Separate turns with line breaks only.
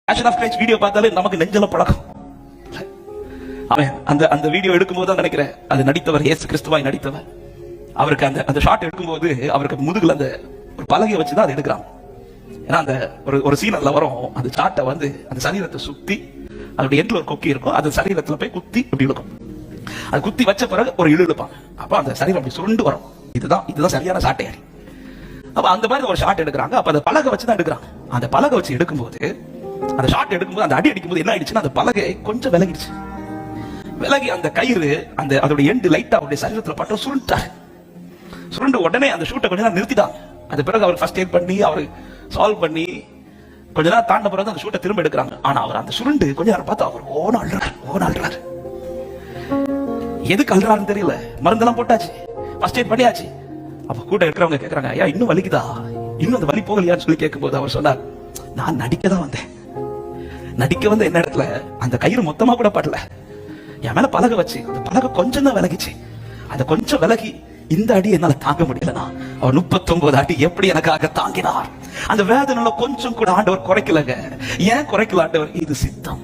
Passion of Christ video பார்த்தாலே நமக்கு நெஞ்சல பழக்கம். அவன் அந்த வீடியோ எடுக்கும்போது தான் நினைக்கிறேன், அது நடித்தவர் இயேசு கிறிஸ்துவாய் நடித்தவர். அவருக்கு அந்த ஷாட் எடுக்கும்போது அவருக்கு முதுகுல அந்த ஒரு பலகையை வச்சுதான் அதை எடுக்கிறாங்க. ஏன்னா அந்த ஒரு சீனல்ல வரும், அந்த ஷாட்டை வந்து அந்த சரீரத்தை சுத்தி அதோட எண்ட்ல ஒரு கொக்கி இருக்கும், அது சரீரத்துல போய் குத்தி அப்படி இழுக்கும். அது குத்தி வச்ச பிறகு ஒரு இழு இழுப்பாங்க. அப்ப அந்த சரீரம் அப்படி சுருண்டு வரும். இதுதான் சரியான சாட்டையாரி. அப்ப அந்த மாதிரி ஒரு ஷாட் எடுக்கிறாங்க. அப்ப அந்த பலகை வச்சுதான் எடுக்கிறாங்க. அந்த பலகை வச்சு எடுக்கும்போது, அந்த ஷாட் எடுக்கும்போது, அந்த அடி அடிக்கும்போது என்ன ஆயிடுச்சுன்னா, அந்த பலகை கொஞ்சம் விலகிடுச்சு. விலகி அந்த கயிறு அதோட எண்டு லைட்டா அவருடைய சரீரத்துல பட்டு சுருண்டாரு. சுருண்டு உடனே அந்த ஷூட்டை கொஞ்ச நேரம் நிறுத்திட்டாங்க. அது பிறகு அவர் ஃபர்ஸ்ட் எய்ட் பண்ணி அவர் சால்வ் பண்ணி கொஞ்ச நேரம் தாண்ட பிறகு அந்த ஷூட்டை திரும்ப எடுக்கிறாங்க. ஆனா அவர் அந்த சுருண்டு கொஞ்ச நேரம் பார்த்து அவர் ஓன அழுறாரு. எதுக்கு அழுறாருன்னு தெரியல. மருந்தெல்லாம் போட்டாச்சு, ஃபர்ஸ்ட் எய்ட் பண்ணியாச்சு. அப்ப கூட இருக்கிறவங்க கேட்கறாங்க, ஐயா இன்னும் வலிக்குதா, இன்னும் அந்த வலி போகலையான்னு சொல்லி கேட்கும்போது அவர் சொன்னார், நான் நடிக்க தான் வந்தேன். நடிக்க வந்த என்ன இடத்துல அந்த கயிறு மொத்தமா கூட படல, என் மேல பலகை வச்சு அந்த பலகை கொஞ்சம் தான் விலகிச்சு. அந்த கொஞ்சம் விலகி இந்த அடி என்னால தாங்க முடியலனா அவர் 39 அடி எப்படி எனக்காக தாங்கினார். அந்த வேதனையில கொஞ்சம் கூட ஆண்டவர் குறைக்கலங்க. ஏன் குறைக்கல ஆண்டவர்? இது சித்தம்.